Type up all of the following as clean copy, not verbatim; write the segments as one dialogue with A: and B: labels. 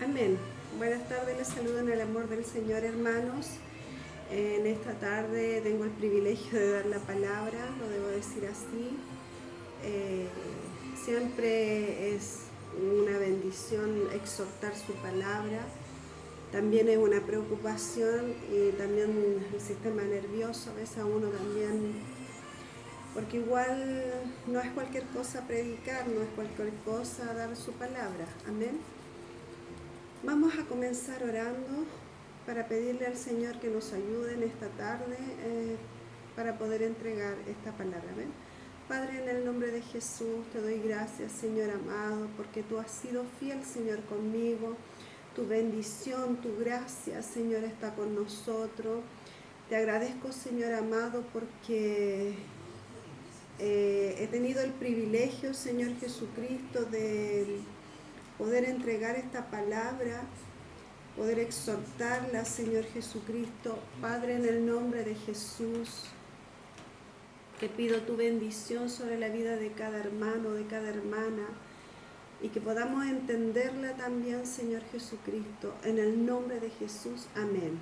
A: Amén. Buenas tardes, les saludo en el amor del Señor, hermanos. En esta tarde tengo el privilegio de dar la palabra, lo debo decir así. Siempre es una bendición exhortar su palabra. También es una preocupación y también el sistema nervioso, a veces a uno también, porque igual no es cualquier cosa predicar, no es cualquier cosa dar su palabra. Amén. Vamos a comenzar orando para pedirle al Señor que nos ayude en esta tarde para poder entregar esta palabra. ¿Ven? Padre, en el nombre de Jesús te doy gracias, Señor amado, porque tú has sido fiel, Señor, conmigo. Tu bendición, tu gracia, Señor, está con nosotros. Te agradezco, Señor amado, porque he tenido el privilegio, Señor Jesucristo, de poder entregar esta palabra, poder exhortarla, Señor Jesucristo. Padre, en el nombre de Jesús, te pido tu bendición sobre la vida de cada hermano, de cada hermana, y que podamos entenderla también, Señor Jesucristo. En el nombre de Jesús, amén.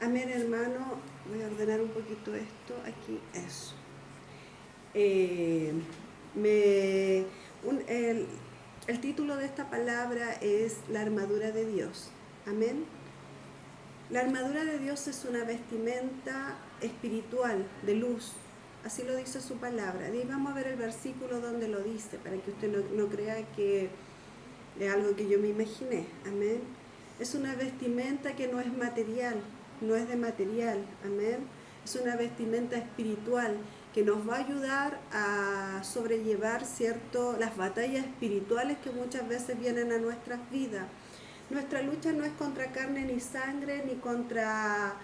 A: Amén, hermano. Voy a ordenar un poquito esto aquí, eso. El título de esta palabra es la armadura de Dios. Amén. La armadura de Dios es una vestimenta espiritual de luz. Así lo dice su palabra. Y vamos a ver el versículo donde lo dice, para que usted no crea que es algo que yo me imaginé. Amén. Es una vestimenta que no es material, no es de material. Amén. Es una vestimenta espiritual que nos va a ayudar a sobrellevar, ¿cierto?, las batallas espirituales que muchas veces vienen a nuestras vidas. Nuestra lucha no es contra carne ni sangre, ni contra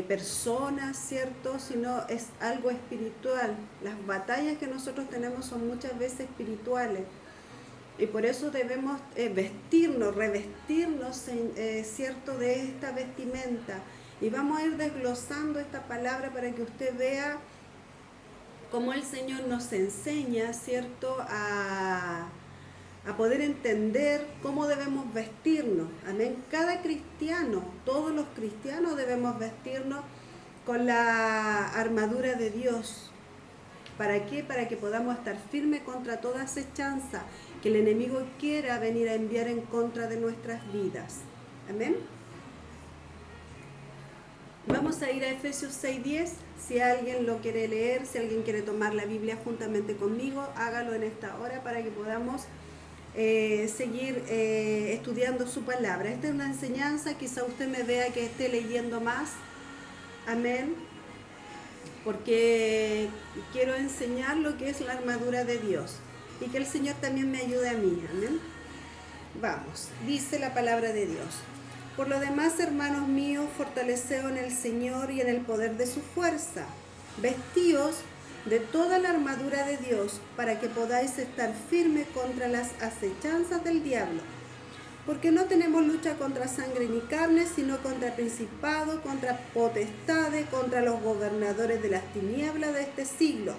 A: personas, ¿cierto?, sino es algo espiritual. Las batallas que nosotros tenemos son muchas veces espirituales. Y por eso debemos vestirnos, revestirnos, ¿cierto?, de esta vestimenta. Y vamos a ir desglosando esta palabra para que usted vea cómo el Señor nos enseña, ¿cierto?, a poder entender cómo debemos vestirnos. Amén. Cada cristiano, todos los cristianos debemos vestirnos con la armadura de Dios. ¿Para qué? Para que podamos estar firmes contra toda acechanza que el enemigo quiera venir a enviar en contra de nuestras vidas. Amén. Vamos a ir a Efesios 6:10. Si alguien lo quiere leer, si alguien quiere tomar la Biblia juntamente conmigo, hágalo en esta hora para que podamos seguir estudiando su palabra. Esta es una enseñanza, quizá usted me vea que esté leyendo más. Amén. Porque quiero enseñar lo que es la armadura de Dios y que el Señor también me ayude a mí. Amén. Vamos, dice la palabra de Dios. Por lo demás, hermanos míos, fortaleceos en el Señor y en el poder de su fuerza. Vestíos de toda la armadura de Dios para que podáis estar firmes contra las acechanzas del diablo. Porque no tenemos lucha contra sangre ni carne, sino contra principados, contra potestades, contra los gobernadores de las tinieblas de este siglo,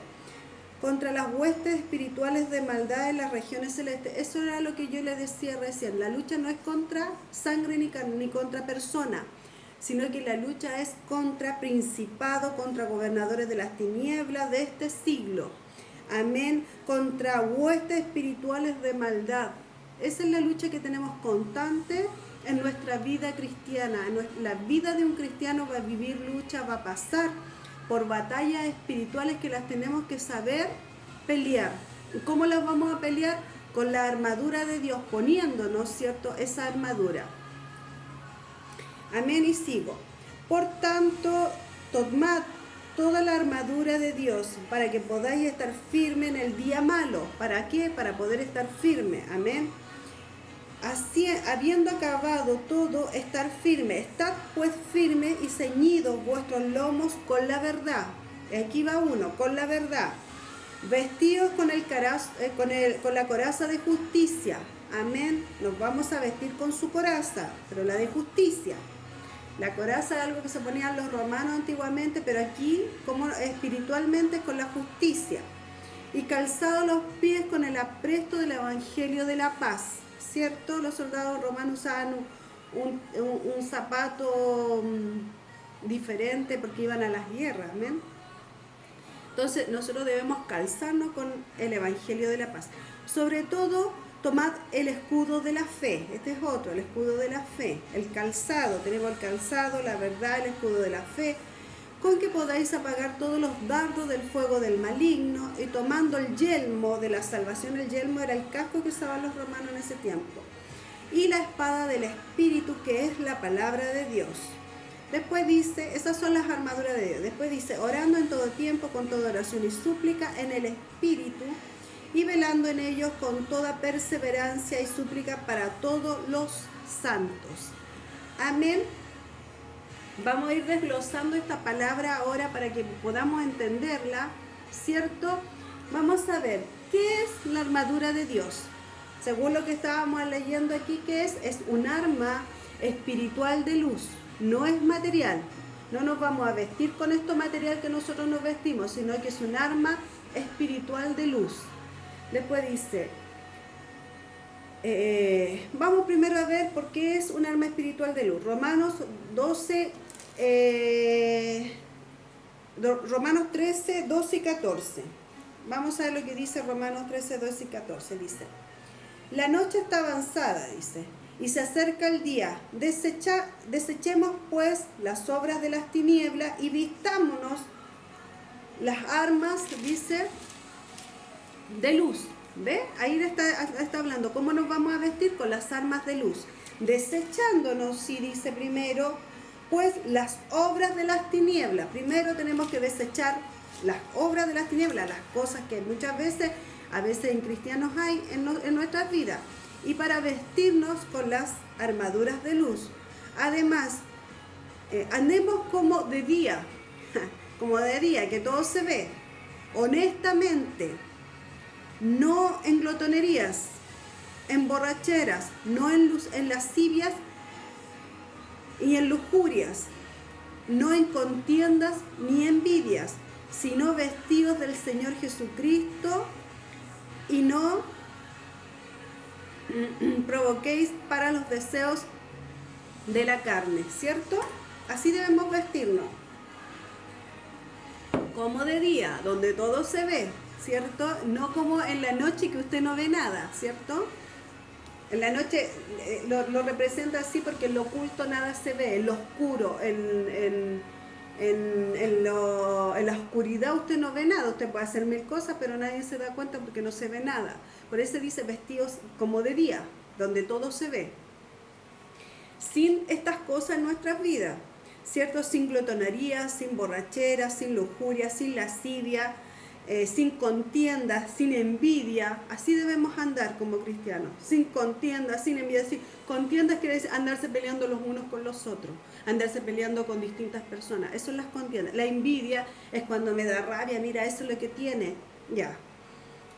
A: contra las huestes espirituales de maldad en las regiones celestes. Eso era lo que yo le decía recién. La lucha no es contra sangre ni carne, ni contra persona, sino que la lucha es contra principados, contra gobernadores de las tinieblas de este siglo. Amén. Contra huestes espirituales de maldad. Esa es la lucha que tenemos constante en nuestra vida cristiana. La vida de un cristiano va a vivir lucha, va a pasar por batallas espirituales que las tenemos que saber pelear. ¿Y cómo las vamos a pelear? Con la armadura de Dios, poniéndonos, ¿cierto?, esa armadura. Amén, y sigo. Por tanto, tomad toda la armadura de Dios para que podáis estar firme en el día malo. ¿Para qué? Para poder estar firme. Amén. Así, habiendo acabado todo, estar firme. Estad pues firme y ceñidos vuestros lomos con la verdad. Aquí va uno, con la verdad. Vestidos con la coraza de justicia. Amén. Nos vamos a vestir con su coraza, pero la de justicia. La coraza es algo que se ponían los romanos antiguamente, pero aquí, como espiritualmente, con la justicia. Y calzados los pies con el apresto del evangelio de la paz. ¿cierto? Los soldados romanos usaban un zapato diferente porque iban a las guerras, ¿amén? Entonces nosotros debemos calzarnos con el Evangelio de la Paz. Sobre todo, tomad el escudo de la fe. Este es otro, el escudo de la fe. El calzado, tenemos el calzado, la verdad, el escudo de la fe, con que podáis apagar todos los dardos del fuego del maligno, y tomando el yelmo de la salvación. El yelmo era el casco que usaban los romanos en ese tiempo. Y la espada del Espíritu, que es la palabra de Dios. Después dice, esas son las armaduras de Dios. Después dice, orando en todo tiempo, con toda oración y súplica, en el Espíritu, y velando en ellos con toda perseverancia y súplica para todos los santos. Amén. Vamos a ir desglosando esta palabra ahora para que podamos entenderla, ¿cierto? Vamos a ver, ¿qué es la armadura de Dios? Según lo que estábamos leyendo aquí, ¿qué es? Es un arma espiritual de luz, no es material. No nos vamos a vestir con esto material que nosotros nos vestimos, sino que es un arma espiritual de luz. Después dice, vamos primero a ver por qué es un arma espiritual de luz. Romanos 13, 12 y 14. Vamos a ver lo que dice Romanos 13, 12 y 14. Dice, la noche está avanzada, dice, y se acerca el día. Desechemos pues las obras de las tinieblas y vistámonos las armas, dice, de luz. ¿Ve? Ahí está hablando cómo nos vamos a vestir con las armas de luz. Desechándonos, si dice primero, pues las obras de las tinieblas. Primero tenemos que desechar las obras de las tinieblas, las cosas que muchas veces, a veces en cristianos hay en nuestras vidas. Y para vestirnos con las armaduras de luz. Además, andemos como de día, que todo se ve, honestamente, no en glotonerías, en borracheras, no en lascivias y en lujurias, no en contiendas ni envidias, sino vestidos del Señor Jesucristo, y no provoquéis para los deseos de la carne, ¿cierto? Así debemos vestirnos, como de día, donde todo se ve, ¿cierto? No como en la noche que usted no ve nada, ¿cierto? En la noche lo representa así porque en lo oculto nada se ve, en lo oscuro, en la oscuridad usted no ve nada. Usted puede hacer mil cosas, pero nadie se da cuenta porque no se ve nada. Por eso dice vestidos como de día, donde todo se ve. Sin estas cosas en nuestras vidas, ¿cierto? Sin glotonería, sin borrachera, sin lujuria, sin lascivia, sin contienda, sin envidia. Así debemos andar como cristianos, sin contienda, sin envidia. Contiendas quiere decir andarse peleando los unos con los otros, andarse peleando con distintas personas. Eso es las contiendas. La envidia es cuando me da rabia, mira, eso es lo que tiene, ya.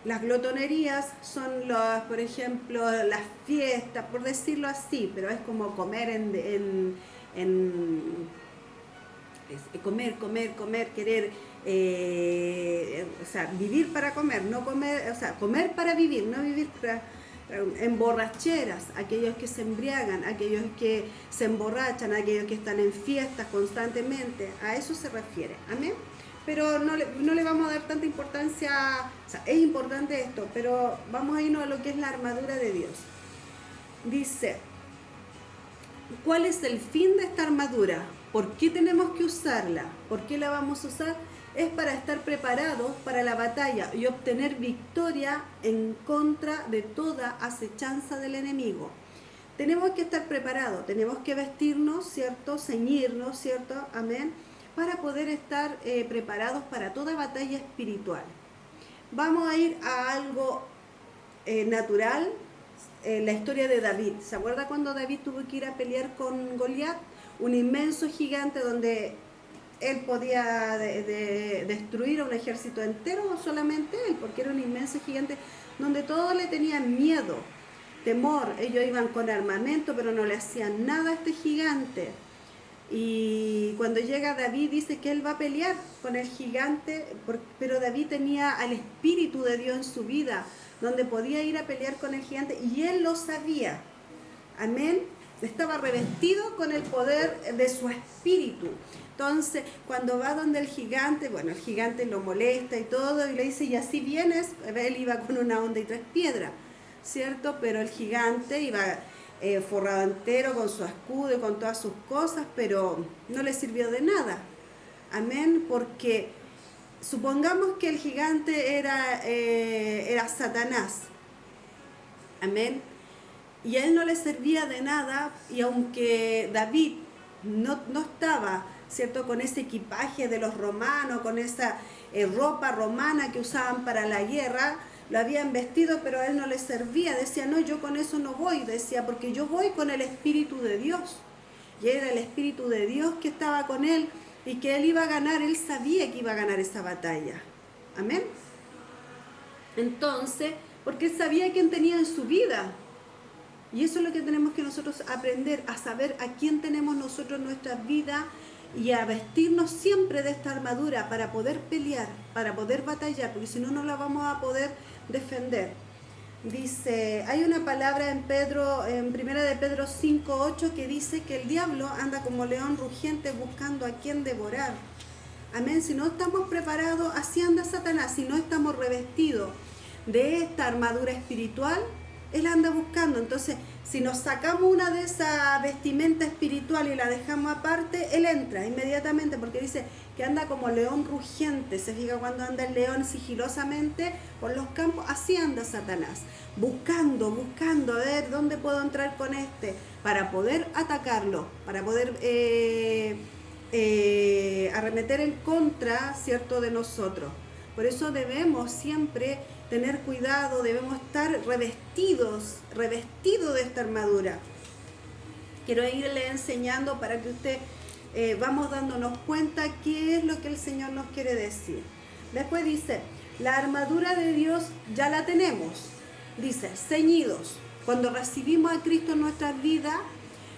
A: Las glotonerías son, por ejemplo, las fiestas, por decirlo así, pero es como comer comer, querer, o sea, vivir para comer, no comer, o sea, comer para vivir, no vivir para en borracheras, aquellos que se embriagan, aquellos que se emborrachan, aquellos que están en fiestas constantemente, a eso se refiere, amén. Pero no le vamos a dar tanta importancia, o sea, es importante esto, pero vamos a irnos a lo que es la armadura de Dios. Dice, ¿cuál es el fin de esta armadura? ¿Por qué tenemos que usarla? ¿Por qué la vamos a usar? Es para estar preparados para la batalla y obtener victoria en contra de toda acechanza del enemigo. Tenemos que estar preparados, tenemos que vestirnos, ¿cierto? Ceñirnos, ¿cierto? Amén. Para poder estar preparados para toda batalla espiritual. Vamos a ir a algo natural, la historia de David. ¿Se acuerda cuando David tuvo que ir a pelear con Goliat? Un inmenso gigante donde él podía destruir a un ejército entero, o solamente él, porque era un inmenso gigante donde todos le tenían miedo, temor. Ellos iban con armamento, pero no le hacían nada a este gigante. Y cuando llega David dice que él va a pelear con el gigante, pero David tenía al Espíritu de Dios en su vida, donde podía ir a pelear con el gigante, y él lo sabía. Amén. Estaba revestido con el poder de su espíritu. Entonces, cuando va donde el gigante, bueno, el gigante lo molesta y todo, y le dice, y así vienes, él iba con una onda y 3 piedras, ¿cierto? Pero el gigante iba forrado entero con su escudo y con todas sus cosas, pero no le sirvió de nada. Amén, porque supongamos que el gigante era Satanás. Amén. Y a él no le servía de nada, y aunque David no estaba, ¿cierto?, con ese equipaje de los romanos, con esa ropa romana que usaban para la guerra, lo habían vestido, pero a él no le servía. Decía, no, yo con eso no voy, decía, porque yo voy con el Espíritu de Dios. Y era el Espíritu de Dios que estaba con él, y que él iba a ganar, él sabía que iba a ganar esa batalla. Amén. Entonces, porque él sabía quién tenía en su vida. Y eso es lo que tenemos que nosotros aprender, a saber a quién tenemos nosotros en nuestra vida, y a vestirnos siempre de esta armadura para poder pelear, para poder batallar, porque si no, no la vamos a poder defender. Dice, hay una palabra en primera de Pedro 5:8 que dice que el diablo anda como león rugiente buscando a quien devorar. Amén. Si no estamos preparados, así anda Satanás. Si no estamos revestidos de esta armadura espiritual, él anda buscando. Entonces, si nos sacamos una de esas vestimentas espiritual y la dejamos aparte, él entra inmediatamente, porque dice que anda como león rugiente. Se fija cuando anda el león sigilosamente por los campos, así anda Satanás, buscando, a ver dónde puedo entrar con para poder atacarlo, para poder arremeter en contra, ¿cierto?, de nosotros. Por eso debemos siempre tener cuidado, debemos estar revestidos de esta armadura. Quiero irle enseñando para que usted vamos dándonos cuenta qué es lo que el Señor nos quiere decir. Después dice, la armadura de Dios ya la tenemos. Dice, ceñidos. Cuando recibimos a Cristo en nuestras vidas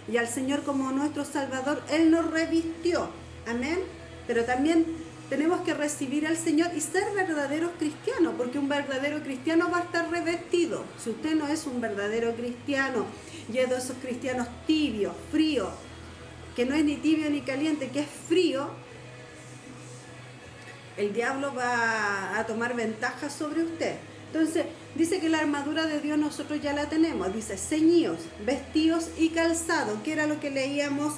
A: y al Señor como nuestro Salvador, Él nos revistió. Amén. Pero también tenemos que recibir al Señor y ser verdaderos cristianos, porque un verdadero cristiano va a estar revestido. Si usted no es un verdadero cristiano, y es de esos cristianos tibios, fríos, que no es ni tibio ni caliente, que es frío, el diablo va a tomar ventaja sobre usted. Entonces, dice que la armadura de Dios nosotros ya la tenemos. Dice, ceñidos, vestidos y calzados, que era lo que leíamos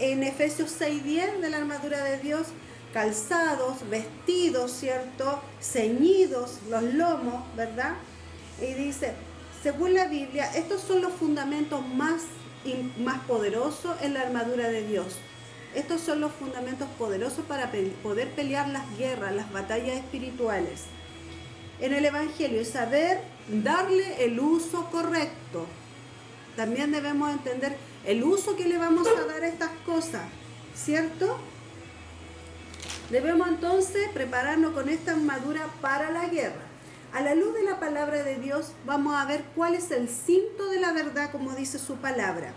A: en Efesios 6:10 de la armadura de Dios. Calzados, vestidos, ¿cierto? Ceñidos, los lomos, ¿verdad? Y dice, según la Biblia, estos son los fundamentos más poderosos en la armadura de Dios. Estos son los fundamentos poderosos para poder pelear las guerras, las batallas espirituales en el Evangelio, y saber darle el uso correcto. También debemos entender el uso que le vamos a dar a estas cosas, ¿cierto? Debemos entonces prepararnos con esta armadura para la guerra. A la luz de la palabra de Dios vamos a ver cuál es el cinto de la verdad, como dice su palabra.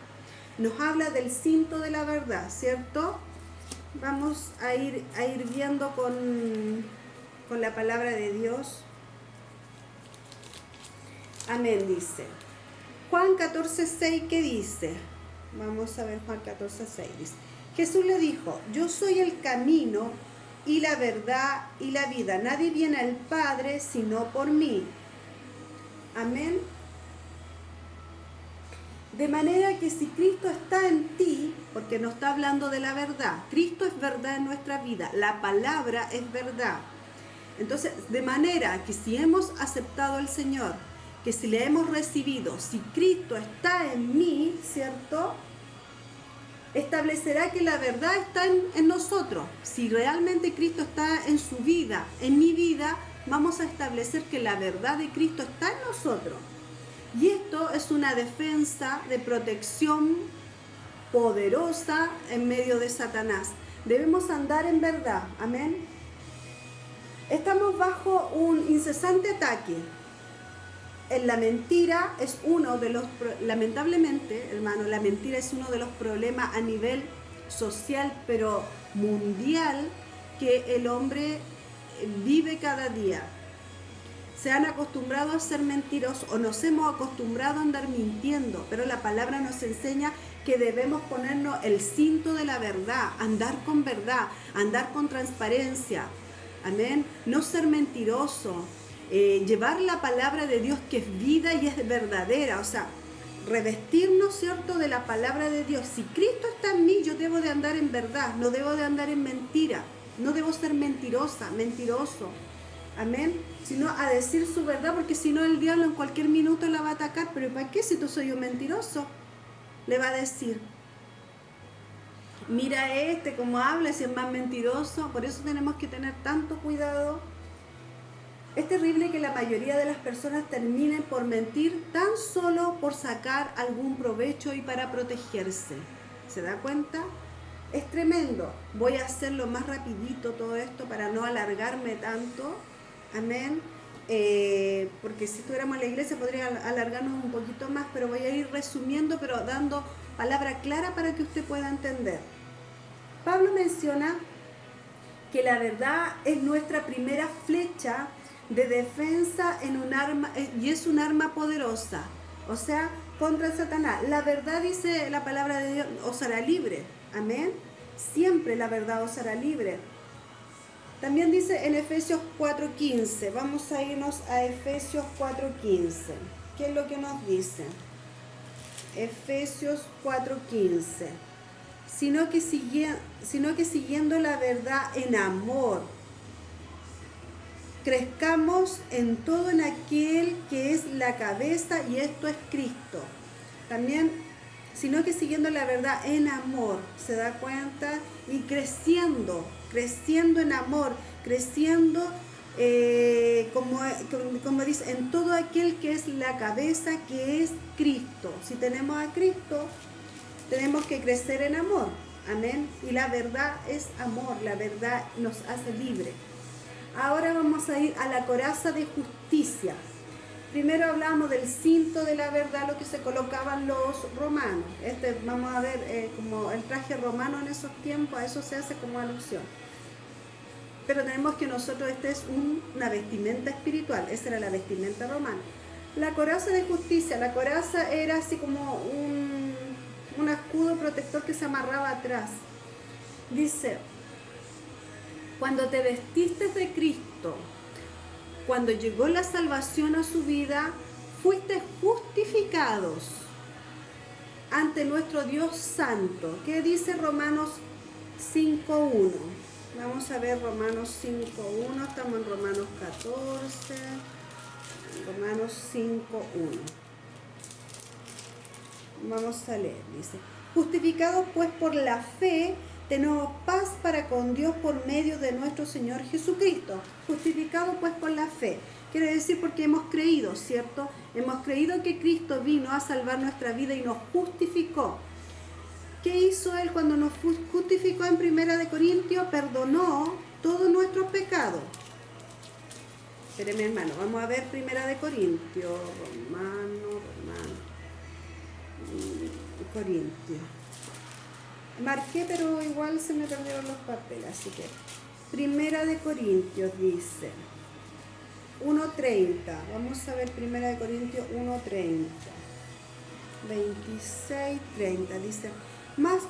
A: Nos habla del cinto de la verdad, ¿cierto? Vamos a ir viendo con la palabra de Dios. Amén, dice. Juan 14:6, ¿qué dice? Vamos a ver Juan 14:6, dice. Jesús le dijo, yo soy el camino y la verdad y la vida. Nadie viene al Padre sino por mí. Amén. De manera que si Cristo está en ti, porque nos está hablando de la verdad, Cristo es verdad en nuestra vida, la palabra es verdad. Entonces, de manera que si hemos aceptado al Señor, que si le hemos recibido, si Cristo está en mí, ¿cierto?, establecerá que la verdad está en nosotros. Si realmente Cristo está en su vida, en mi vida, vamos a establecer que la verdad de Cristo está en nosotros. Y esto es una defensa de protección poderosa en medio de Satanás. Debemos andar en verdad. Amén. Estamos bajo un incesante ataque. La mentira es uno de los, lamentablemente, hermano, la mentira es uno de los problemas a nivel social, pero mundial, que el hombre vive cada día. se han acostumbrado a ser mentirosos o nos hemos acostumbrado a andar mintiendo, pero la palabra nos enseña que debemos ponernos el cinto de la verdad, andar con transparencia, amén, no ser mentiroso, llevar la palabra de Dios que es vida y es verdadera, o sea, revestirnos, ¿cierto?, de la palabra de Dios. Si Cristo está en mí, yo debo de andar en verdad, no debo de andar en mentira, no debo ser mentirosa, mentiroso, amén, sino a decir su verdad, porque si no el diablo en cualquier minuto la va a atacar. Pero ¿para qué si tú soy un mentiroso? Le va a decir, mira cómo habla, si es más mentiroso. Por eso tenemos que tener tanto cuidado. Es terrible que la mayoría de las personas terminen por mentir tan solo por sacar algún provecho y para protegerse. ¿Se da cuenta? Es tremendo. Voy a hacerlo más rapidito todo esto para no alargarme tanto. Amén. Porque si estuviéramos en la iglesia podría alargarnos un poquito más, pero voy a ir resumiendo, pero dando palabra clara para que usted pueda entender. Pablo menciona que la verdad es nuestra primera flecha de defensa en un arma, y es un arma poderosa, o sea, contra Satanás. La verdad, dice la palabra de Dios, os hará libre. Amén. Siempre la verdad os hará libre. También dice en Efesios 4:15, vamos a irnos a Efesios 4:15. ¿Qué es lo que nos dice? Efesios 4:15. Sino que siguiendo la verdad en amor, crezcamos en todo en aquel que es la cabeza, y esto es Cristo. También, sino que siguiendo la verdad en amor, ¿se da cuenta? Y creciendo en amor, creciendo, como dice, en todo aquel que es la cabeza, que es Cristo. Si tenemos a Cristo, tenemos que crecer en amor, amén. Y la verdad es amor, la verdad nos hace libre. Ahora vamos a ir a la coraza de justicia. Primero hablamos del cinto de la verdad, lo que se colocaban los romanos. Vamos a ver como el traje romano en esos tiempos, a eso se hace como alusión. Pero tenemos que nosotros, es una vestimenta espiritual, esa era la vestimenta romana. La coraza de justicia, la coraza era así como un escudo protector que se amarraba atrás. Dice, cuando te vestiste de Cristo, cuando llegó la salvación a su vida, fuiste justificados ante nuestro Dios Santo. ¿Qué dice Romanos 5:1? Vamos a ver Romanos 5:1, estamos en Romanos 14, Romanos 5:1. Vamos a leer, dice, justificados pues por la fe, tenemos paz para con Dios por medio de nuestro Señor Jesucristo. Justificados pues por la fe. Quiere decir porque hemos creído, ¿cierto? Hemos creído que Cristo vino a salvar nuestra vida y nos justificó. ¿Qué hizo Él cuando nos justificó en 1 Corintios? Perdonó todos nuestros pecados. Espérenme, hermano, vamos a ver 1 Corintios. Corintios. Marqué, pero igual se me perdieron los papeles, así que 1 Corintios dice 1:30. Vamos a ver 1 Corintios 1:30. 26:30 dice, más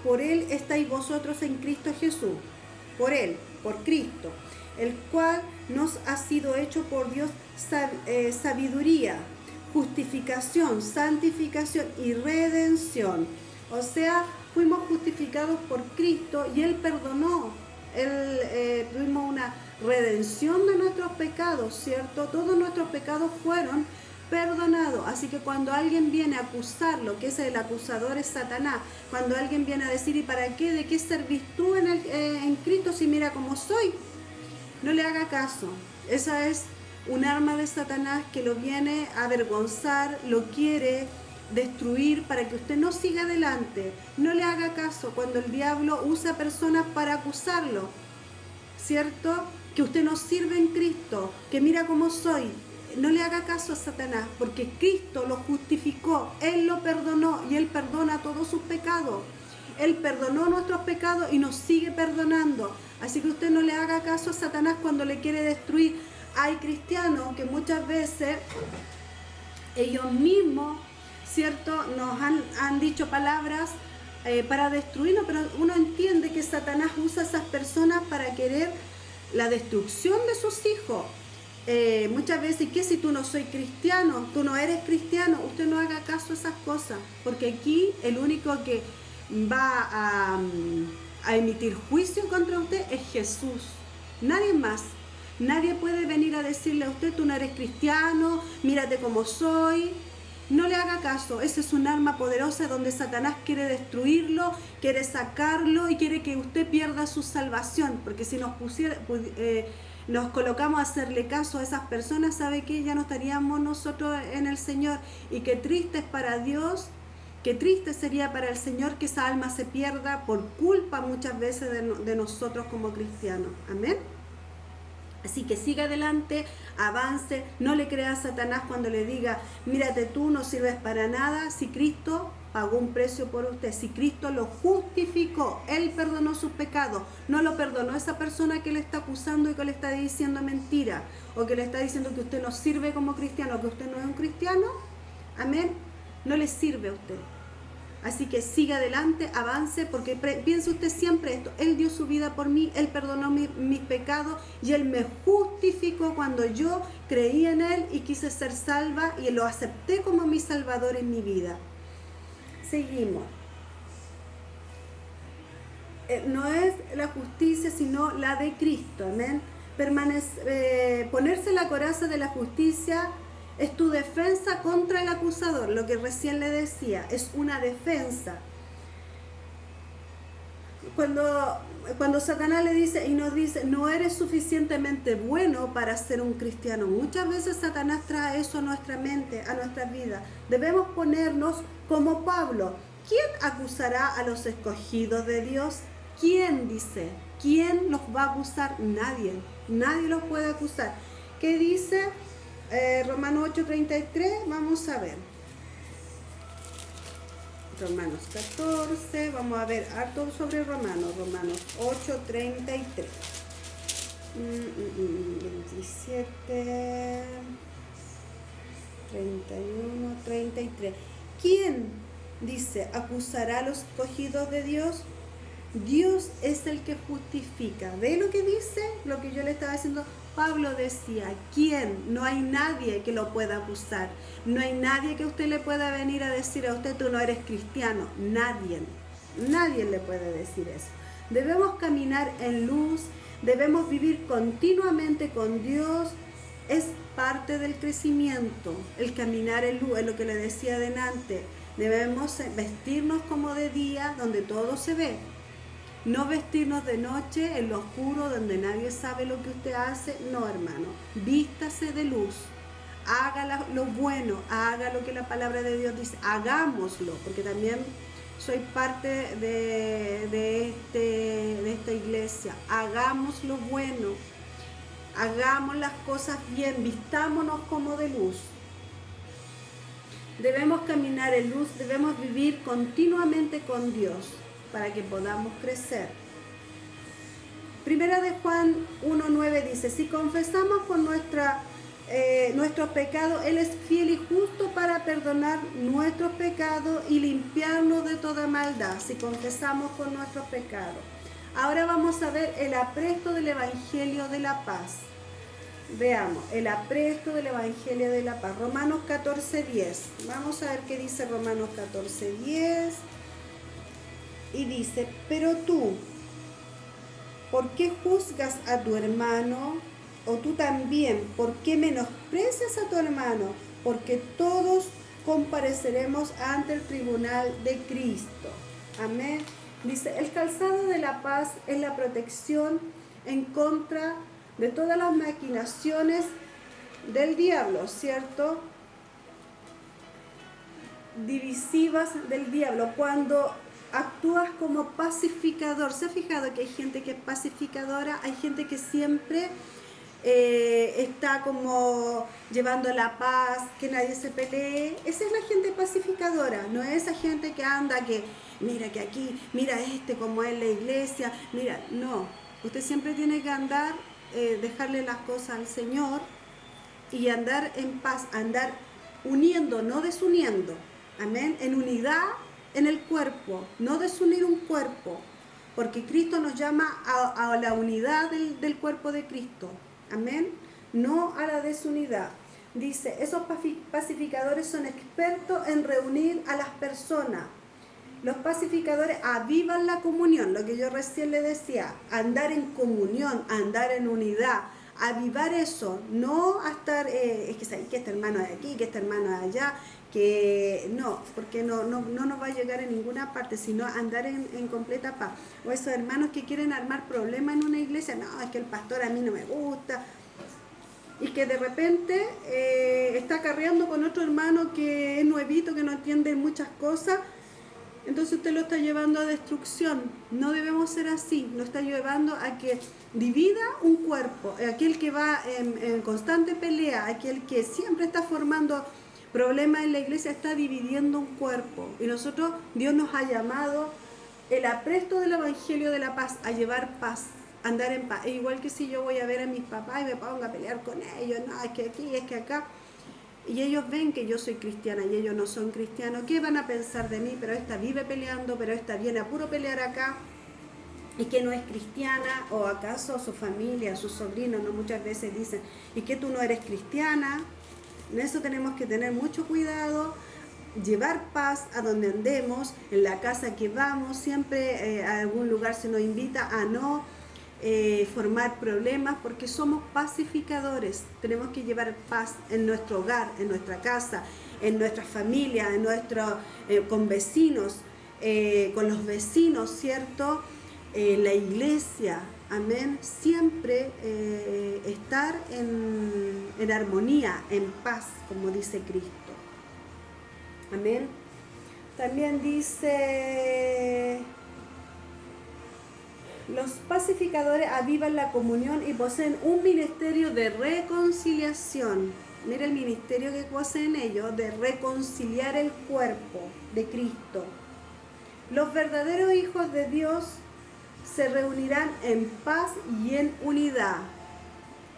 A: por Él estáis vosotros en Cristo Jesús, por Él, por Cristo, el cual nos ha sido hecho por Dios sabiduría, justificación, santificación y redención. O sea, fuimos justificados por Cristo y Él perdonó. Tuvimos una redención de nuestros pecados, ¿cierto? Todos nuestros pecados fueron perdonados. Así que cuando alguien viene a acusarlo, que es el acusador, es Satanás, cuando alguien viene a decir, ¿y para qué? ¿De qué servís tú en Cristo si mira cómo soy? No le haga caso. Esa es un arma de Satanás que lo viene a avergonzar, lo quiere destruir para que usted no siga adelante. No le haga caso cuando el diablo usa personas para acusarlo, ¿cierto? Que usted no sirve en Cristo, que mira cómo soy. No le haga caso a Satanás, porque Cristo lo justificó, Él lo perdonó y Él perdona todos sus pecados. Él perdonó nuestros pecados y nos sigue perdonando. Así que usted no le haga caso a Satanás cuando le quiere destruir. hay cristianos que muchas veces ellos mismos, ¿cierto?, nos han dicho palabras para destruirnos, pero uno entiende que Satanás usa a esas personas para querer la destrucción de sus hijos. Muchas veces, ¿qué si tú no soy cristiano? Tú no eres cristiano. Usted no haga caso a esas cosas, porque aquí el único que va a emitir juicio contra usted es Jesús, nadie más. Nadie puede venir a decirle a usted, tú no eres cristiano, mírate como soy. No le haga caso, ese es un arma poderosa donde Satanás quiere destruirlo, quiere sacarlo y quiere que usted pierda su salvación, porque si nos colocamos a hacerle caso a esas personas, ¿sabe qué? Ya no estaríamos nosotros en el Señor, y qué triste es para Dios, qué triste sería para el Señor que esa alma se pierda por culpa muchas veces de nosotros como cristianos. Amén. Así que siga adelante, avance, no le crea a Satanás cuando le diga, mírate tú, no sirves para nada. Si Cristo pagó un precio por usted, si Cristo lo justificó, Él perdonó sus pecados, no lo perdonó esa persona que le está acusando y que le está diciendo mentira, o que le está diciendo que usted no sirve como cristiano, que usted no es un cristiano, amén, no le sirve a usted. Así que siga adelante, avance, porque piense usted siempre esto, Él dio su vida por mí, Él perdonó mis pecados y Él me justificó cuando yo creí en Él y quise ser salva y lo acepté como mi Salvador en mi vida. Seguimos. No es la justicia, sino la de Cristo, amén. Ponerse la coraza de la justicia es tu defensa contra el acusador, lo que recién le decía, es una defensa. Cuando Satanás le dice y nos dice, no eres suficientemente bueno para ser un cristiano, muchas veces Satanás trae eso a nuestra mente, a nuestra vida. Debemos ponernos como Pablo. ¿Quién acusará a los escogidos de Dios? ¿Quién dice? ¿Quién los va a acusar? Nadie. Nadie los puede acusar. ¿Qué dice? Romanos 8:33, vamos a ver. Romanos 14, vamos a ver harto sobre Romanos 8:33. 27, 31, 33. ¿Quién, dice, acusará a los escogidos de Dios? Dios es el que justifica. ¿Ve lo que dice? Lo que yo le estaba diciendo. Pablo decía, ¿quién? No hay nadie que lo pueda acusar. No hay nadie que usted le pueda venir a decir a usted, tú no eres cristiano. Nadie. Nadie le puede decir eso. Debemos caminar en luz, debemos vivir continuamente con Dios. Es parte del crecimiento, el caminar en luz, es lo que le decía adelante. Debemos vestirnos como de día, donde todo se ve. No vestirnos de noche en lo oscuro donde nadie sabe lo que usted hace. No, hermano, vístase de luz, haga lo bueno, haga lo que la palabra de Dios dice, hagámoslo, porque también soy parte de esta iglesia. Hagamos lo bueno, hagamos las cosas bien, vistámonos como de luz. Debemos caminar en luz, debemos vivir continuamente con Dios, para que podamos crecer. Primera de Juan 1:9 dice, si confesamos con nuestros pecados, Él es fiel y justo para perdonar nuestros pecados y limpiarnos de toda maldad, si confesamos con nuestros pecados. Ahora vamos a ver el apresto del Evangelio de la Paz. Veamos, el apresto del Evangelio de la Paz. Romanos 14:10. Vamos a ver qué dice Romanos 14:10. Y dice, pero tú, ¿por qué juzgas a tu hermano? O tú también, ¿por qué menosprecias a tu hermano? Porque todos compareceremos ante el tribunal de Cristo. Amén. Dice, el calzado de la paz es la protección en contra de todas las maquinaciones del diablo, ¿cierto? Divisivas del diablo. Cuando actúas como pacificador. ¿Se ha fijado que hay gente que es pacificadora? Hay gente que siempre está como llevando la paz, que nadie se pelee. Esa es la gente pacificadora, no es esa gente que anda que, mira que aquí, mira como es la iglesia, mira, no. Usted siempre tiene que andar dejarle las cosas al Señor y andar en paz, andar uniendo, no desuniendo. Amén. En unidad en el cuerpo, no desunir un cuerpo, porque Cristo nos llama a la unidad del cuerpo de Cristo. Amén. No a la desunidad. Dice, esos pacificadores son expertos en reunir a las personas. Los pacificadores avivan la comunión, lo que yo recién le decía, andar en comunión, andar en unidad, avivar eso, no a estar, es que sabéis que este hermano de aquí, que este hermano de allá, que no, porque no nos va a llegar en ninguna parte, sino andar en completa paz. O esos hermanos que quieren armar problemas en una iglesia, no, es que el pastor a mí no me gusta, y que de repente está carreando con otro hermano que es nuevito, que no entiende muchas cosas. Entonces usted lo está llevando a destrucción. No debemos ser así. Lo está llevando a que divida un cuerpo. Aquel que va en constante pelea, aquel que siempre está formando problemas en la iglesia, está dividiendo un cuerpo. Y nosotros, Dios nos ha llamado el apresto del Evangelio de la paz, a llevar paz, a andar en paz. Es igual que si yo voy a ver a mis papás y me pongo a pelear con ellos. No, es que aquí, es que acá. Y ellos ven que yo soy cristiana y ellos no son cristianos. ¿Qué van a pensar de mí? Pero esta vive peleando, pero esta viene a puro pelear acá. ¿Y que no es cristiana? ¿O acaso su familia, sus sobrinos, no muchas veces dicen, ¿y que tú no eres cristiana? En eso tenemos que tener mucho cuidado, llevar paz a donde andemos, en la casa que vamos, siempre a algún lugar se nos invita a no formar problemas, porque somos pacificadores. Tenemos que llevar paz en nuestro hogar, en nuestra casa, en nuestra familia, en con vecinos, con los vecinos, ¿cierto? La iglesia, amén. Siempre estar en armonía, en paz, como dice Cristo. Amén. También dice, los pacificadores avivan la comunión y poseen un ministerio de reconciliación. Mira el ministerio que poseen ellos, de reconciliar el cuerpo de Cristo. Los verdaderos hijos de Dios se reunirán en paz y en unidad.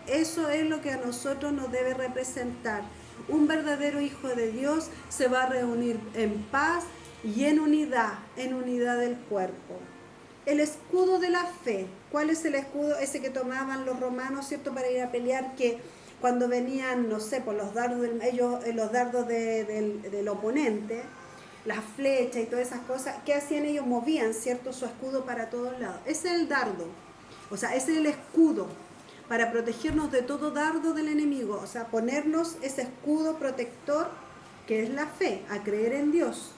A: Eso es lo que a nosotros nos debe representar. Un verdadero hijo de Dios se va a reunir en paz y en unidad del cuerpo. El escudo de la fe. ¿Cuál es el escudo? Ese que tomaban los romanos, ¿cierto? Para ir a pelear, que cuando venían, no sé, por los dardos del oponente, las flechas y todas esas cosas, ¿qué hacían ellos? Movían, ¿cierto?, su escudo para todos lados. Ese es el dardo, o sea, ese es el escudo para protegernos de todo dardo del enemigo, o sea, ponernos ese escudo protector que es la fe, a creer en Dios,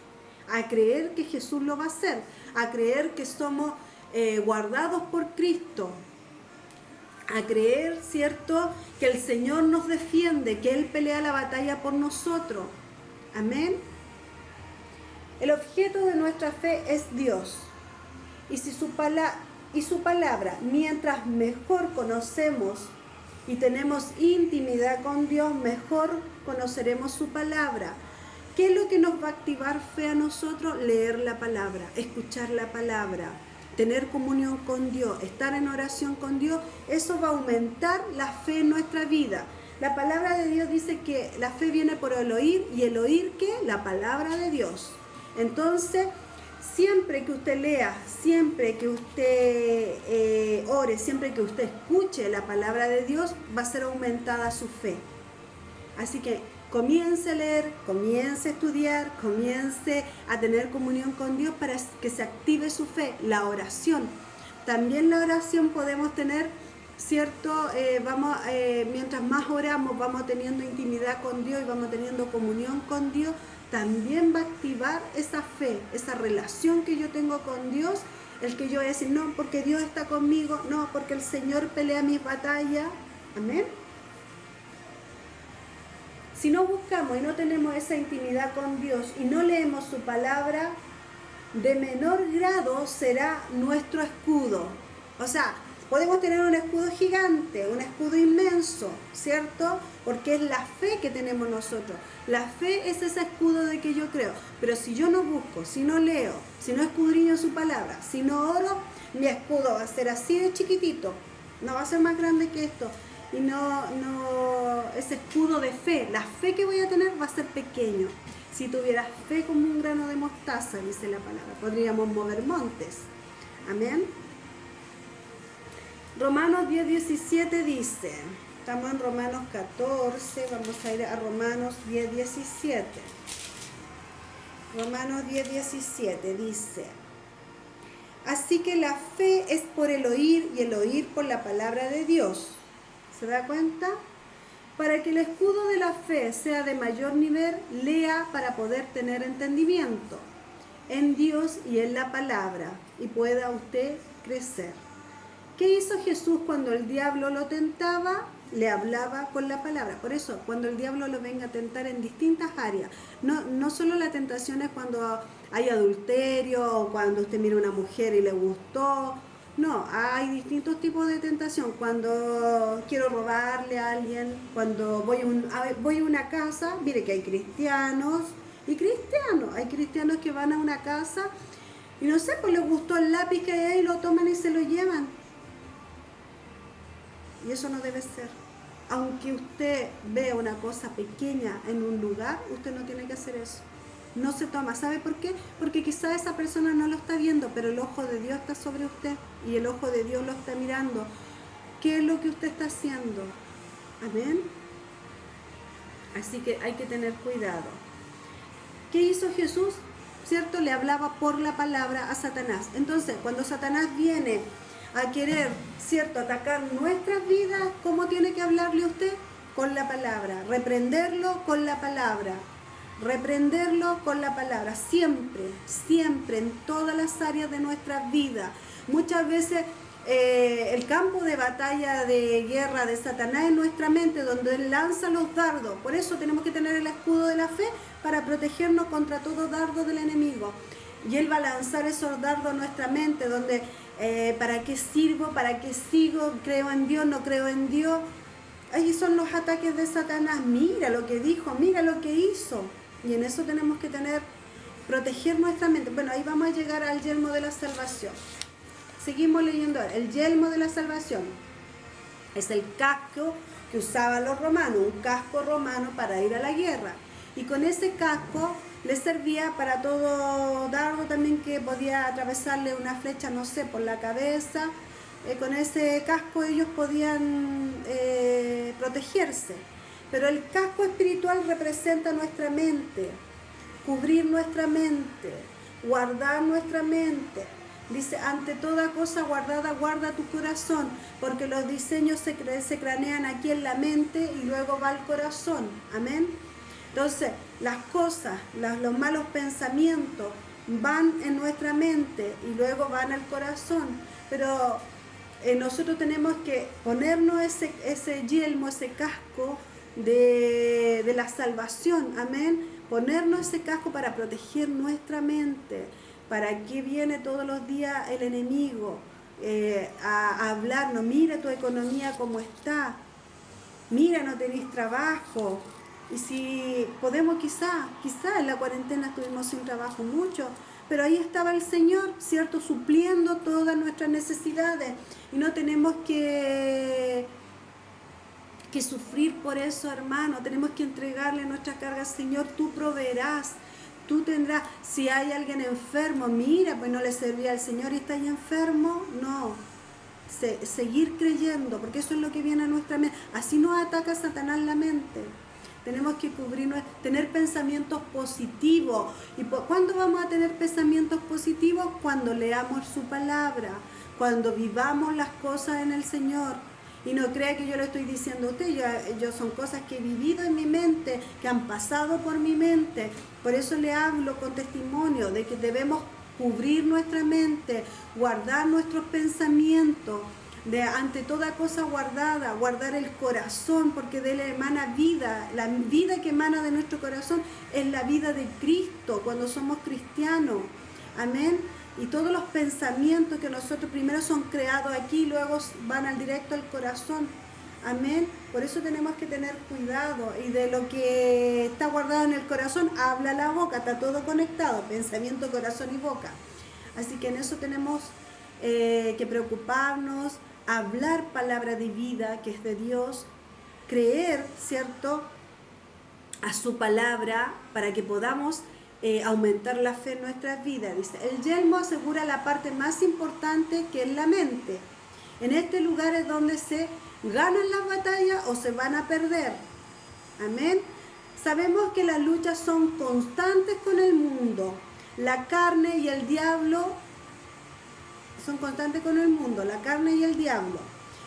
A: a creer que Jesús lo va a hacer, a creer que somos guardados por Cristo, a creer, ¿cierto?, que el Señor nos defiende, que Él pelea la batalla por nosotros. Amén. El objeto de nuestra fe es Dios. Y su palabra, mientras mejor conocemos y tenemos intimidad con Dios, mejor conoceremos su palabra. ¿Qué es lo que nos va a activar fe a nosotros? Leer la palabra, escuchar la palabra, tener comunión con Dios, estar en oración con Dios. Eso va a aumentar la fe en nuestra vida. La palabra de Dios dice que la fe viene por el oír, y el oír, ¿qué? La palabra de Dios. Entonces, siempre que usted lea, siempre que usted ore, siempre que usted escuche la palabra de Dios, va a ser aumentada su fe. Así que comience a leer, comience a estudiar, comience a tener comunión con Dios para que se active su fe. La oración. También la oración podemos tener, ¿cierto? Mientras más oramos, vamos teniendo intimidad con Dios y vamos teniendo comunión con Dios. También va a activar esa fe, esa relación que yo tengo con Dios, el que yo voy a decir, no, porque Dios está conmigo, no, porque el Señor pelea mis batallas. Amén. Si no buscamos y no tenemos esa intimidad con Dios y no leemos su palabra, de menor grado será nuestro escudo. O sea, podemos tener un escudo gigante, un escudo inmenso, ¿cierto? Porque es la fe que tenemos nosotros. La fe es ese escudo de que yo creo. Pero si yo no busco, si no leo, si no escudriño su palabra, si no oro, mi escudo va a ser así de chiquitito. no va a ser más grande que esto. Y ese escudo de fe, la fe que voy a tener va a ser pequeño. Si tuvieras fe como un grano de mostaza, dice la palabra, podríamos mover montes. Amén. Romanos 10:17 dice, estamos en Romanos 14, vamos a ir a Romanos 10:17. Romanos 10:17 dice, así que la fe es por el oír y el oír por la palabra de Dios. ¿Se da cuenta? Para que el escudo de la fe sea de mayor nivel, lea para poder tener entendimiento en Dios y en la palabra y pueda usted crecer. ¿Qué hizo Jesús cuando el diablo lo tentaba? Le hablaba con la palabra. Por eso, cuando el diablo lo venga a tentar en distintas áreas, no solo la tentación es cuando hay adulterio o cuando usted mira a una mujer y le gustó. No, hay distintos tipos de tentación. Cuando quiero robarle a alguien, cuando voy a una casa, mire que hay cristianos y cristianos. Hay cristianos que van a una casa y no sé, pues les gustó el lápiz que hay ahí, lo toman y se lo llevan. Y eso no debe ser. Aunque usted vea una cosa pequeña en un lugar, usted no tiene que hacer eso. No se toma. ¿Sabe por qué? Porque quizá esa persona no lo está viendo, pero el ojo de Dios está sobre usted y el ojo de Dios lo está mirando. ¿Qué es lo que usted está haciendo? Amén. Así que hay que tener cuidado. ¿Qué hizo Jesús? ¿Cierto? Le hablaba por la palabra a Satanás. Entonces, cuando Satanás viene a querer, ¿cierto?, atacar nuestras vidas, ¿cómo tiene que hablarle usted? Con la palabra. Reprenderlo con la palabra. Reprenderlo con la palabra, siempre, siempre, en todas las áreas de nuestra vida. Muchas veces el campo de batalla, de guerra de Satanás es nuestra mente, donde él lanza los dardos. Por eso tenemos que tener el escudo de la fe para protegernos contra todo dardo del enemigo. Y él va a lanzar esos dardos a nuestra mente, donde ¿para qué sirvo? ¿Para qué sigo? ¿Creo en Dios? ¿No creo en Dios? Ahí son los ataques de Satanás. Mira lo que dijo, mira lo que hizo. Y en eso tenemos que proteger nuestra mente. Bueno, ahí vamos a llegar al yelmo de la salvación. Seguimos leyendo. El yelmo de la salvación es el casco que usaban los romanos, un casco romano para ir a la guerra. Y con ese casco les servía para todo dardo también que podía atravesarle una flecha, no sé, por la cabeza. Con ese casco ellos podían protegerse. Pero el casco espiritual representa nuestra mente, cubrir nuestra mente, guardar nuestra mente. Dice, ante toda cosa guardada, guarda tu corazón, porque los diseños se cranean aquí en la mente y luego va al corazón. Amén. Entonces, las cosas, los malos pensamientos van en nuestra mente y luego van al corazón. Pero nosotros tenemos que ponernos ese yelmo, ese casco de la salvación, amén. Ponernos ese casco para proteger nuestra mente. ¿Para qué viene todos los días el enemigo a hablarnos? Mira tu economía cómo está, mira, no tenés trabajo. Y si podemos quizá en la cuarentena estuvimos sin trabajo mucho, pero ahí estaba el Señor, ¿cierto?, supliendo todas nuestras necesidades. Y no tenemos que sufrir por eso, hermano. Tenemos que entregarle nuestra carga al Señor. Tú proveerás, tú tendrás. Si hay alguien enfermo, mira, pues no le servía al Señor y está ahí enfermo. No, seguir creyendo, porque eso es lo que viene a nuestra mente. Así nos ataca Satanás la mente. Tenemos que tener pensamientos positivos. ¿Y cuándo vamos a tener pensamientos positivos? Cuando leamos su palabra, cuando vivamos las cosas en el Señor. Y no crea que yo le estoy diciendo a usted, yo son cosas que he vivido en mi mente, que han pasado por mi mente. Por eso le hablo con testimonio de que debemos cubrir nuestra mente, guardar nuestros pensamientos, ante toda cosa guardada, guardar el corazón, porque de él emana vida. La vida que emana de nuestro corazón es la vida de Cristo cuando somos cristianos. Amén. Y todos los pensamientos que nosotros primero son creados aquí, luego van al directo al corazón. Amén. Por eso tenemos que tener cuidado. Y de lo que está guardado en el corazón, habla la boca. Está todo conectado, pensamiento, corazón y boca. Así que en eso tenemos que preocuparnos, hablar palabra de vida que es de Dios, creer, ¿cierto?, a su palabra para que podamos aumentar la fe en nuestras vidas. Dice, el yelmo asegura la parte más importante, que es la mente. En este lugar es donde se ganan las batallas o se van a perder. Amén. Sabemos que las luchas son constantes con el mundo. La carne y el diablo son constantes con el mundo, la carne y el diablo.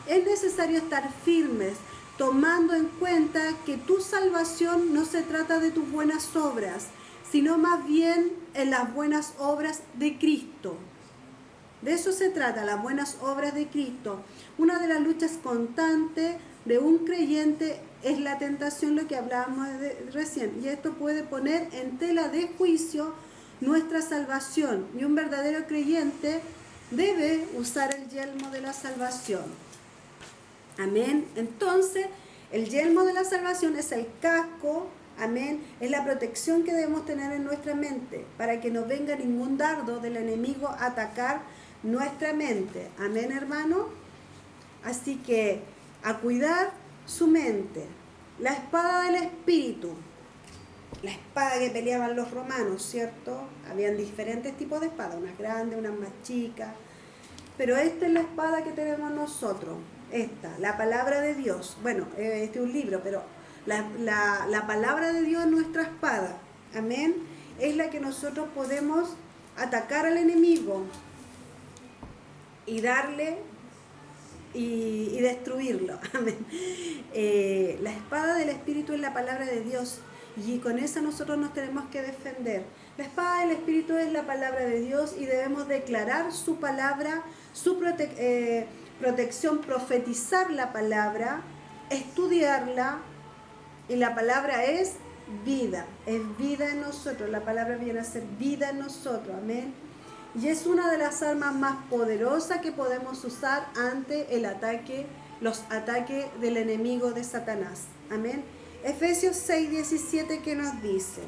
A: Es necesario estar firmes, tomando en cuenta que tu salvación no se trata de tus buenas obras, sino más bien en las buenas obras de Cristo. De eso se trata, las buenas obras de Cristo. Una de las luchas constantes de un creyente es la tentación, lo que hablábamos recién, y esto puede poner en tela de juicio nuestra salvación, y un verdadero creyente debe usar el yelmo de la salvación. Amén. Entonces, el yelmo de la salvación es el casco, amén, es la protección que debemos tener en nuestra mente para que no venga ningún dardo del enemigo a atacar nuestra mente. Amén, hermano. Así que a cuidar su mente. La espada del Espíritu, la espada que peleaban los romanos, ¿cierto? Habían diferentes tipos de espadas, unas grandes, unas más chicas, pero esta es la espada que tenemos nosotros, esta, la palabra de Dios. Bueno, este es un libro, pero la palabra de Dios es nuestra espada, amén, es la que nosotros podemos atacar al enemigo y darle y destruirlo, amén. La espada del Espíritu es la palabra de Dios, y con esa nosotros nos tenemos que defender. La espada del Espíritu es la palabra de Dios y debemos declarar su palabra, su protección, profetizar la palabra, estudiarla, y la palabra es vida en nosotros. La palabra viene a ser vida en nosotros, amén. Y es una de las armas más poderosas que podemos usar ante los ataques del enemigo de Satanás, amén. Efesios 6:17, ¿qué nos dice?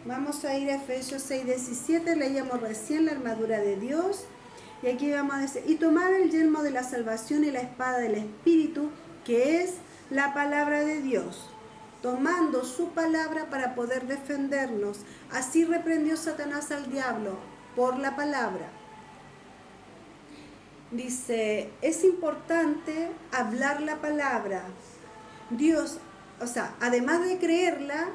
A: Vamos a ir a Efesios 6:17, leíamos recién la armadura de Dios, y aquí vamos a decir, y tomar el yelmo de la salvación y la espada del Espíritu, que es la palabra de Dios, tomando su palabra para poder defendernos. Así reprendió Satanás al diablo, por la palabra. Dice, es importante hablar la palabra. Dios, o sea, además de creerla,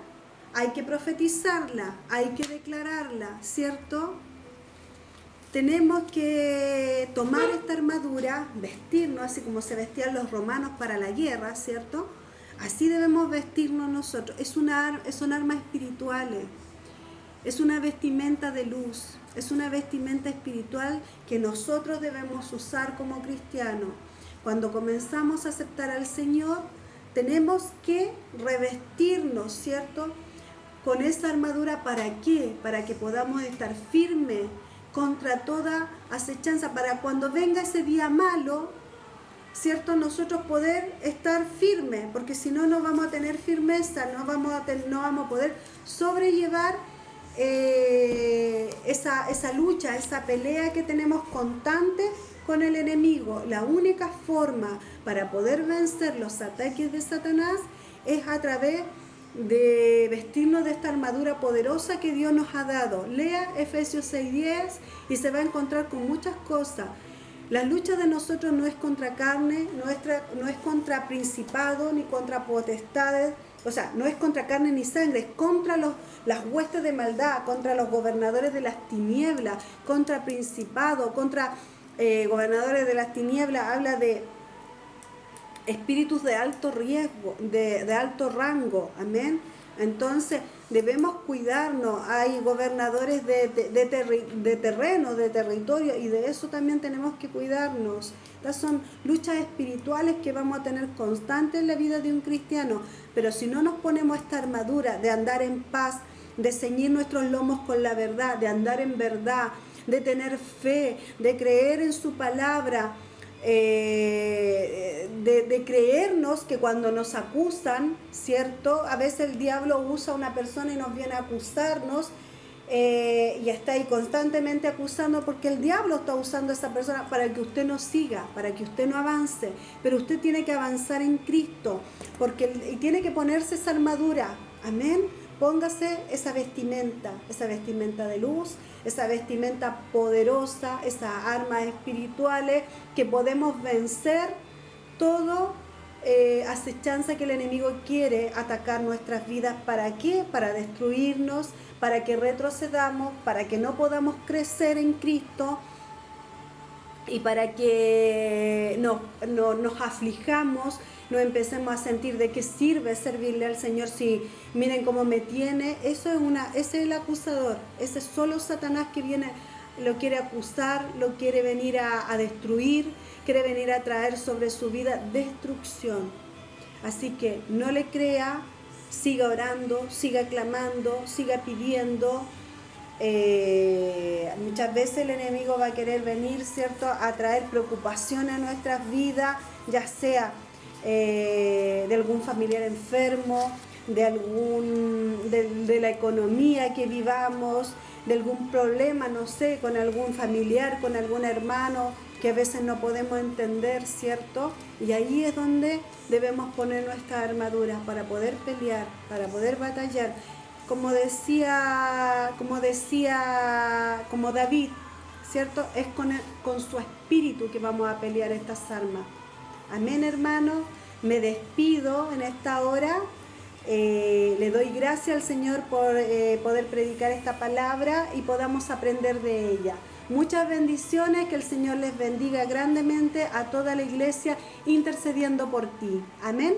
A: hay que profetizarla, hay que declararla, ¿cierto? Tenemos que tomar esta armadura, vestirnos así como se vestían los romanos para la guerra, ¿cierto? Así debemos vestirnos nosotros. Son armas espirituales, es una vestimenta de luz, es una vestimenta espiritual que nosotros debemos usar como cristianos. Cuando comenzamos a aceptar al Señor, tenemos que revestirnos, ¿cierto?, con esa armadura. ¿Para qué? Para que podamos estar firmes contra toda acechanza, para cuando venga ese día malo, ¿cierto?, nosotros poder estar firmes, porque si no, no vamos a tener firmeza, no vamos a poder sobrellevar esa lucha, esa pelea que tenemos constante con el enemigo. La única forma para poder vencer los ataques de Satanás es a través de vestirnos de esta armadura poderosa que Dios nos ha dado. Lea Efesios 6:10 y se va a encontrar con muchas cosas. La lucha de nosotros no es contra carne, no es contra principados ni contra potestades, o sea, no es contra carne ni sangre, es contra las huestes de maldad, contra los gobernadores de las tinieblas, contra principados, contra gobernadores de las tinieblas. Habla de espíritus de alto riesgo, de alto rango, amén. Entonces debemos cuidarnos. Hay gobernadores de terreno, de territorio, y de eso también tenemos que cuidarnos. Estas son luchas espirituales que vamos a tener constantes en la vida de un cristiano, pero si no nos ponemos esta armadura de andar en paz, de ceñir nuestros lomos con la verdad, de andar en verdad, de tener fe, de creer en su palabra, de creernos que cuando nos acusan, ¿cierto? A veces el diablo usa a una persona y nos viene a acusarnos y está ahí constantemente acusando, porque el diablo está usando a esa persona para que usted no siga, para que usted no avance, pero usted tiene que avanzar en Cristo, y tiene que ponerse esa armadura, amén. Póngase esa vestimenta de luz, esa vestimenta poderosa, esas armas espirituales que podemos vencer todo acechanza que el enemigo quiere atacar nuestras vidas. ¿Para qué? Para destruirnos, para que retrocedamos, para que no podamos crecer en Cristo y para que nos aflijamos, nos empecemos a sentir de qué sirve servirle al Señor si miren cómo me tiene. Ese es el acusador, ese es solo Satanás que viene, lo quiere acusar, lo quiere venir a destruir, quiere venir a traer sobre su vida destrucción. Así que no le crea, siga orando, siga clamando, siga pidiendo. Muchas veces el enemigo va a querer venir, ¿cierto?, a traer preocupación a nuestras vidas, ya sea de algún familiar enfermo, de la economía que vivamos, de algún problema, no sé, con algún familiar, con algún hermano que a veces no podemos entender, ¿cierto? Y ahí es donde debemos poner nuestra armadura para poder pelear, para poder batallar. Como David, ¿cierto? Es con su espíritu que vamos a pelear estas armas. Amén, hermanos. Me despido en esta hora. Le doy gracias al Señor por poder predicar esta palabra y podamos aprender de ella. Muchas bendiciones, que el Señor les bendiga grandemente a toda la iglesia intercediendo por ti. Amén.